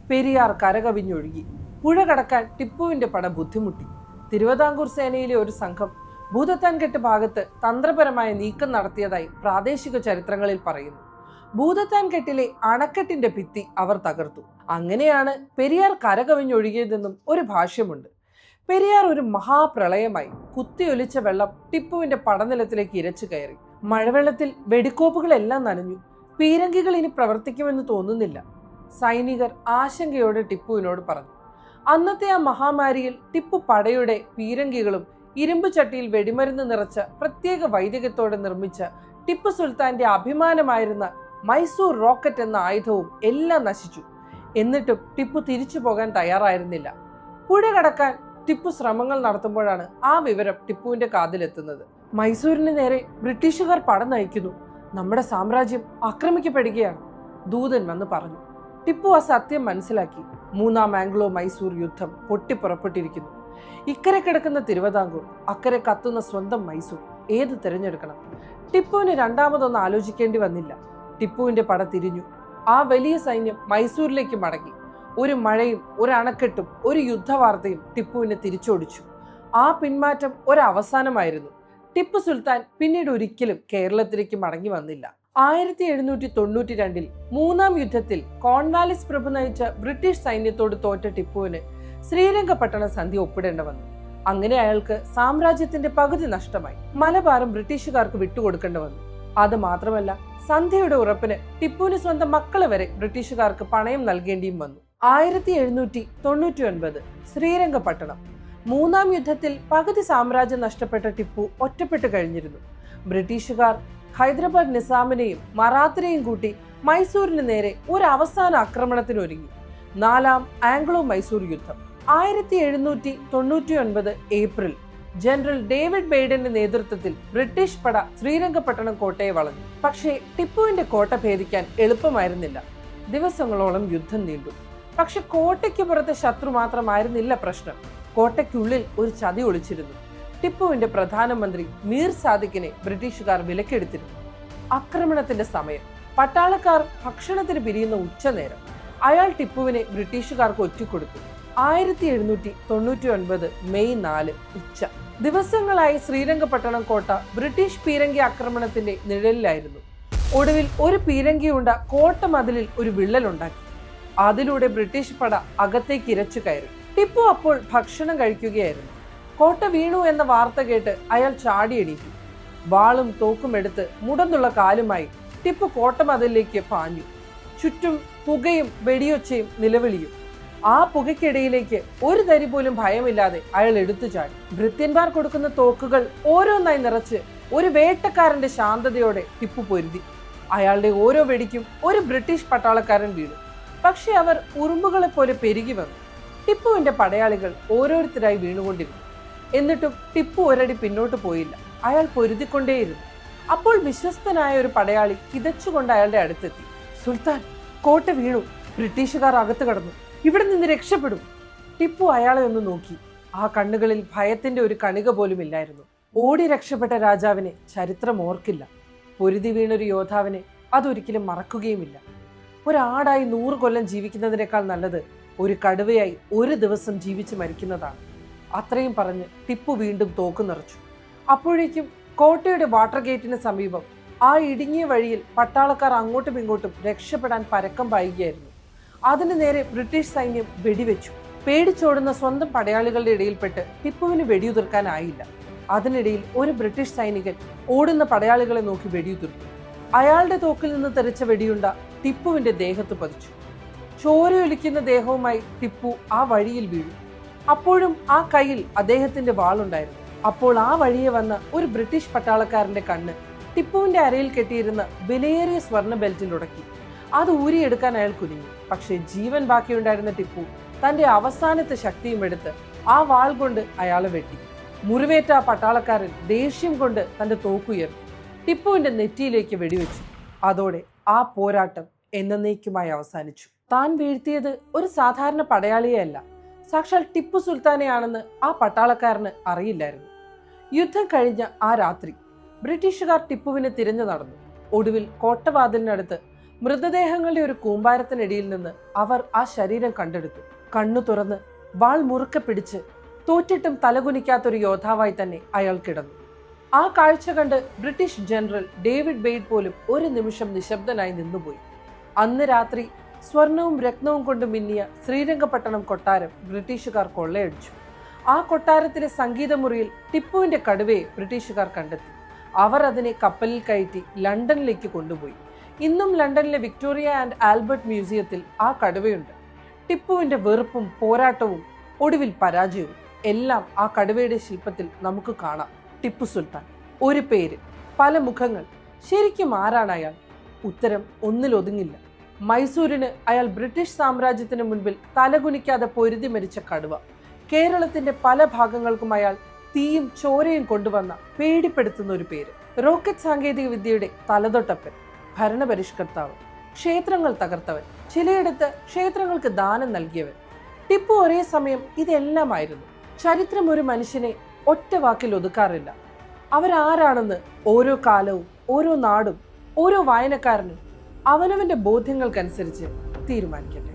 പെരിയാർ കരകവിഞ്ഞൊഴുകി. പുഴ കടക്കാൻ ടിപ്പുവിന്റെ പട ബുദ്ധിമുട്ടി. തിരുവിതാംകൂർ സേനയിലെ ഒരു സംഘം ഭൂതത്താൻകെട്ട് ഭാഗത്ത് തന്ത്രപരമായ നീക്കം നടത്തിയതായി പ്രാദേശിക ചരിത്രങ്ങളിൽ പറയുന്നു. ഭൂതത്താൻകെട്ടിലെ അണക്കെട്ടിന്റെ ഭിത്തി അവർ തകർത്തു. അങ്ങനെയാണ് പെരിയാർ കരകവിഞ്ഞൊഴുകിയതെന്നും ഒരു ഭാഷ്യമുണ്ട്. പെരിയാർ ഒരു മഹാപ്രളയമായി. കുത്തിയൊലിച്ച വെള്ളം ടിപ്പുവിന്റെ പടനിലത്തിലേക്ക് ഇരച്ചു കയറി. മഴവെള്ളത്തിൽ വെടിക്കോപ്പുകളെല്ലാം നനഞ്ഞു. പീരങ്കികൾ ഇനി പ്രവർത്തിക്കുമെന്ന് തോന്നുന്നില്ല, സൈനികർ ആശങ്കയോടെ ടിപ്പുവിനോട് പറഞ്ഞു. അന്നത്തെ ആ മഹാമാരിയിൽ ടിപ്പു പടയുടെ പീരങ്കികളും ഇരുമ്പ് ചട്ടിയിൽ വെടിമരുന്ന് നിറച്ച പ്രത്യേക വൈദികത്തോടെ നിർമ്മിച്ച ടിപ്പു സുൽത്താന്റെ അഭിമാനമായിരുന്ന മൈസൂർ റോക്കറ്റ് എന്ന ആയുധവും എല്ലാം നശിച്ചു. എന്നിട്ടും ടിപ്പു തിരിച്ചു പോകാൻ തയ്യാറായിരുന്നില്ല. പുഴ കടക്കാൻ ടിപ്പു ശ്രമങ്ങൾ നടത്തുമ്പോഴാണ് ആ വിവരം ടിപ്പുവിന്റെ കാതിലെത്തുന്നത്. മൈസൂരിന് നേരെ ബ്രിട്ടീഷുകാർ പട നയിക്കുന്നു, നമ്മുടെ സാമ്രാജ്യം ആക്രമിക്കപ്പെടുകയാണ്, ദൂതൻ വന്ന് പറഞ്ഞു. ടിപ്പു ആ സത്യം മനസ്സിലാക്കി. മൂന്നാം ആംഗ്ലോ മൈസൂർ യുദ്ധം പൊട്ടിപ്പുറപ്പെട്ടിരിക്കുന്നു. ഇക്കരെ കിടക്കുന്ന തിരുവിതാംകൂർ, അക്കരെ കത്തുന്ന സ്വന്തം മൈസൂർ. ഏത് തിരഞ്ഞെടുക്കണം? ടിപ്പുവിന് രണ്ടാമതൊന്നും ആലോചിക്കേണ്ടി വന്നില്ല. ടിപ്പുവിന്റെ പട തിരിഞ്ഞു. ആ വലിയ സൈന്യം മൈസൂരിലേക്ക് മടങ്ങി. ഒരു മഴയും ഒരു അണക്കെട്ടും ഒരു യുദ്ധവാർത്തയും ടിപ്പുവിനെ തിരിച്ചോടിച്ചു. ആ പിന്മാറ്റം ഒരവസാനമായിരുന്നു. ടിപ്പു സുൽത്താൻ പിന്നീട് ഒരിക്കലും കേരളത്തിലേക്ക് മടങ്ങി വന്നില്ല. 1792 മൂന്നാം യുദ്ധത്തിൽ കോൺവാലിസ് പ്രഭു നയിച്ച ബ്രിട്ടീഷ് സൈന്യത്തോട് തോറ്റ ടിപ്പുവിന് ശ്രീരംഗപട്ടണം സന്ധി ഒപ്പിടേണ്ട വന്നു. അങ്ങനെ അയാൾക്ക് സാമ്രാജ്യത്തിന്റെ പകുതി നഷ്ടമായി. മലബാറും ബ്രിട്ടീഷുകാർക്ക് വിട്ടുകൊടുക്കേണ്ടി വന്നു. അത് മാത്രമല്ല, സന്ധിയുടെ ഉറപ്പിന് ടിപ്പുവിന് സ്വന്തം മക്കളെ വരെ ബ്രിട്ടീഷുകാർക്ക് പണയം നൽകേണ്ടിയും വന്നു. 1799 ശ്രീരംഗപട്ടണം. മൂന്നാം യുദ്ധത്തിൽ പകുതി സാമ്രാജ്യം നഷ്ടപ്പെട്ട ടിപ്പു ഒറ്റപ്പെട്ടു കഴിഞ്ഞിരുന്നു. ബ്രിട്ടീഷുകാർ ഹൈദരാബാദ് നിസാമിനെയും മറാത്തിനെയും കൂട്ടി മൈസൂരിന് നേരെ ഒരു അവസാന ആക്രമണത്തിനൊരുങ്ങി. നാലാം ആംഗ്ലോ മൈസൂർ യുദ്ധം. 1799 ഏപ്രിൽ ജനറൽ ഡേവിഡ് ബെയ്ഡന്റെ നേതൃത്വത്തിൽ ബ്രിട്ടീഷ് പട ശ്രീരംഗപട്ടണം കോട്ടയെ വളഞ്ഞു. പക്ഷേ ടിപ്പുവിന്റെ കോട്ട ഭേദിക്കാൻ എളുപ്പമായിരുന്നില്ല. ദിവസങ്ങളോളം യുദ്ധം നീണ്ടു. പക്ഷെ കോട്ടയ്ക്ക് പുറത്തെ ശത്രു മാത്രമായിരുന്നില്ല പ്രശ്നം. കോട്ടയ്ക്കുള്ളിൽ ഒരു ചതി ഒളിച്ചിരുന്നു. ടിപ്പുവിന്റെ പ്രധാനമന്ത്രി മീർ സാദിഖിനെ ബ്രിട്ടീഷുകാർ വിലക്കെടുത്തിരുന്നു. ആക്രമണത്തിന്റെ സമയം. പട്ടാളക്കാർ ഭക്ഷണത്തിന് പിരിയുന്ന ഉച്ചനേരം. അയാൾ ടിപ്പുവിനെ ബ്രിട്ടീഷുകാർക്ക് ഒറ്റിക്കൊടുത്തു. 1799 മെയ് 4 ഉച്ച. ദിവസങ്ങളായി ശ്രീരംഗപട്ടണം കോട്ട ബ്രിട്ടീഷ് പീരങ്കി ആക്രമണത്തിന്റെ നിഴലിലായിരുന്നു. ഒടുവിൽ ഒരു പീരങ്കിയുണ്ട കോട്ട മതിലിൽ ഒരു വിള്ളലുണ്ടാക്കി. അതിലൂടെ ബ്രിട്ടീഷ് പട അകത്തേക്ക് ഇരച്ചു കയറി. ടിപ്പു അപ്പോൾ ഭക്ഷണം കഴിക്കുകയായിരുന്നു. കോട്ട വീണു എന്ന വാർത്ത കേട്ട് അയാൾ ചാടിയെണീറ്റു. വാളും തോക്കും എടുത്ത് മുടന്നുള്ള കാലുമായി ടിപ്പു കോട്ടയ്ക്ക് നേരെ പാഞ്ഞു. 1799 ജനുവരി 15 രാത്രി. ടിപ്പു കോട്ടമതിലിലേക്ക് പാഞ്ഞു. ചുറ്റും പുകയും വെടിയൊച്ചയും നിലവിളിയും. ആ പുകയ്ക്കിടയിലേക്ക് ഒരു തരി പോലും ഭയമില്ലാതെ അയാൾ എടുത്തു ചാടി. ഭൃത്യന്മാർ കൊടുക്കുന്ന തോക്കുകൾ ഓരോന്നായി നിറച്ച് ഒരു വേട്ടക്കാരന്റെ ശാന്തതയോടെ ടിപ്പു പൊരുതി. അയാളുടെ ഓരോ വെടിക്കും ഒരു ബ്രിട്ടീഷ് പട്ടാളക്കാരൻ വീണു. പക്ഷെ അവർ ഉറുമ്പുകളെ പോലെ പെരുകി വന്നു. ടിപ്പുവിന്റെ പടയാളികൾ ഓരോരുത്തരായി വീണുകൊണ്ടിരുന്നു. എന്നിട്ടും ടിപ്പു ഒരടി പിന്നോട്ട് പോയില്ല. അയാൾ പൊരുതിക്കൊണ്ടേയിരുന്നു. അപ്പോൾ വിശ്വസ്തനായ ഒരു പടയാളി കിതച്ചുകൊണ്ട് അയാളുടെ അടുത്തെത്തി. സുൽത്താൻ, കോട്ട വീണു, ബ്രിട്ടീഷുകാർ അകത്ത് കടന്നു, ഇവിടെ നിന്ന് രക്ഷപ്പെടും. ടിപ്പു അയാളെ ഒന്ന് നോക്കി. ആ കണ്ണുകളിൽ ഭയത്തിന്റെ ഒരു കണിക പോലും ഇല്ലായിരുന്നു. ഓടി രക്ഷപ്പെട്ട രാജാവിനെ ചരിത്രം ഓർക്കില്ല. പൊരുതി വീണൊരു യോദ്ധാവിനെ അതൊരിക്കലും മറക്കുകയുമില്ല. ഒരാടായി 100 കൊല്ലം ജീവിക്കുന്നതിനേക്കാൾ നല്ലത് ഒരു കടുവയായി ഒരു ദിവസം ജീവിച്ച് മരിക്കുന്നതാണ്. അത്രയും പറഞ്ഞ് ടിപ്പു വീണ്ടും തോക്ക് നിറച്ചു. അപ്പോഴേക്കും കോട്ടയുടെ വാട്ടർ ഗേറ്റിന് സമീപം ആ ഇടുങ്ങിയ വഴിയിൽ പട്ടാളക്കാർ അങ്ങോട്ടും ഇങ്ങോട്ടും രക്ഷപ്പെടാൻ പരക്കം പായുകയായിരുന്നു. അതിനു നേരെ ബ്രിട്ടീഷ് സൈന്യം വെടിവെച്ചു. പേടിച്ചോടുന്ന സ്വന്തം പടയാളികളുടെ ഇടയിൽപ്പെട്ട് ടിപ്പുവിന് വെടിയുതിർക്കാനായില്ല. അതിനിടയിൽ ഒരു ബ്രിട്ടീഷ് സൈനികൻ ഓടുന്ന പടയാളികളെ നോക്കി വെടിയുതിർത്തു. അയാളുടെ തോക്കിൽ നിന്ന് തെറിച്ച വെടിയുണ്ട ടിപ്പുവിന്റെ ദേഹത്ത് പതിച്ചു. ചോരയൊലിക്കുന്ന ദേഹവുമായി ടിപ്പു ആ വഴിയിൽ വീണു. അപ്പോഴും ആ കയ്യിൽ അദ്ദേഹത്തിന്റെ വാളുണ്ടായിരുന്നു. അപ്പോൾ ആ വഴിയെ വന്ന ഒരു ബ്രിട്ടീഷ് പട്ടാളക്കാരന്റെ കണ്ണ് ടിപ്പുവിന്റെ അരയിൽ കെട്ടിയിരുന്ന വിലയേറിയ സ്വർണ്ണ ബെൽറ്റിൽ ഉടക്കി. അത് ഊരിയെടുക്കാൻ അയാൾ കുനിഞ്ഞു. പക്ഷേ ജീവൻ ബാക്കിയുണ്ടായിരുന്ന ടിപ്പു തന്റെ അവസാനത്തെ ശക്തിയും എടുത്ത് ആ വാൾ കൊണ്ട് അയാളെ വെട്ടി. മുറിവേറ്റ ആ പട്ടാളക്കാരൻ ദേഷ്യം കൊണ്ട് തന്റെ തോക്കുയർത്തി ടിപ്പുവിന്റെ നെറ്റിയിലേക്ക് വെടിവെച്ചു. അതോടെ ആ പോരാട്ടം എന്നേക്കുമായി അവസാനിച്ചു. താൻ വീഴ്ത്തിയത് ഒരു സാധാരണ പടയാളിയല്ല, സാക്ഷാൽ ടിപ്പു സുൽത്താനെയാണെന്ന് ആ പട്ടാളക്കാരന് അറിയില്ലായിരുന്നു. യുദ്ധം കഴിഞ്ഞ ആ രാത്രി ബ്രിട്ടീഷുകാർ ടിപ്പുവിനെ തിരഞ്ഞു നടന്നു. ഒടുവിൽ കോട്ടവാതിലിനടുത്ത് മൃതദേഹങ്ങളുടെ ഒരു കൂമ്പാരത്തിനിടയിൽ നിന്ന് അവർ ആ ശരീരം കണ്ടെടുത്തു. കണ്ണു തുറന്ന് വാൾ മുറുക്കെ പിടിച്ച് തോറ്റിട്ടും തലകുനിക്കാത്തൊരു യോദ്ധാവായി തന്നെ അയാൾ കിടന്നു. ആ കാഴ്ച കണ്ട് ബ്രിട്ടീഷ് ജനറൽ ഡേവിഡ് ബെയ്ഡ് പോലും ഒരു നിമിഷം നിശബ്ദനായി നിന്നുപോയി. അന്ന് രാത്രി സ്വർണവും രത്നവും കൊണ്ട് മിന്നിയ ശ്രീരംഗപട്ടണം കൊട്ടാരം ബ്രിട്ടീഷുകാർ കൊള്ളയടിച്ചു. ആ കൊട്ടാരത്തിലെ സംഗീതമുറിയിൽ ടിപ്പുവിന്റെ കടുവയെ ബ്രിട്ടീഷുകാർ കണ്ടെത്തി. അവർ അതിനെ കപ്പലിൽ കയറ്റി ലണ്ടനിലേക്ക് കൊണ്ടുപോയി. ഇന്നും ലണ്ടനിലെ വിക്ടോറിയ ആൻഡ് ആൽബർട്ട് മ്യൂസിയത്തിൽ ആ കടുവയുണ്ട്. ടിപ്പുവിന്റെ വെറുപ്പും പോരാട്ടവും ഒടുവിൽ പരാജയവും എല്ലാം ആ കടുവയുടെ ശില്പത്തിൽ നമുക്ക് കാണാം. ടിപ്പു സുൽത്താൻ, ഒരു പേര്, പല മുഖങ്ങൾ. ശരിക്കും ആരാണ് അയാൾ? ഉത്തരം ഒന്നിലൊതുങ്ങില്ല. മൈസൂരിന് അയാൾ ബ്രിട്ടീഷ് സാമ്രാജ്യത്തിന് മുൻപിൽ തലകുനിക്കാതെ പൊരുതി മരിച്ച കടുവ. കേരളത്തിന്റെ പല ഭാഗങ്ങൾക്കും അയാൾ തീയും ചോരയും കൊണ്ടുവന്ന പേടിപ്പെടുത്തുന്ന ഒരു പേര്. റോക്കറ്റ് സാങ്കേതിക വിദ്യയുടെ തലതൊട്ടപ്പൻ, ഭരണപരിഷ്കർത്താവ്, ക്ഷേത്രങ്ങൾ തകർത്തവൻ, ചിലയിടത്ത് ക്ഷേത്രങ്ങൾക്ക് ദാനം നൽകിയവൻ. ടിപ്പു ഒരേ സമയം ഇതെല്ലാമായിരുന്നു. ചരിത്രം ഒരു മനുഷ്യനെ ഒറ്റ വാക്കിൽ ഒതുക്കാറില്ല. അവരാരാണെന്ന് ഓരോ കാലവും ഓരോ നാടും ഓരോ വായനക്കാരനും അവനവന്റെ ബോധ്യങ്ങൾക്കനുസരിച്ച് തീരുമാനിക്കട്ടെ.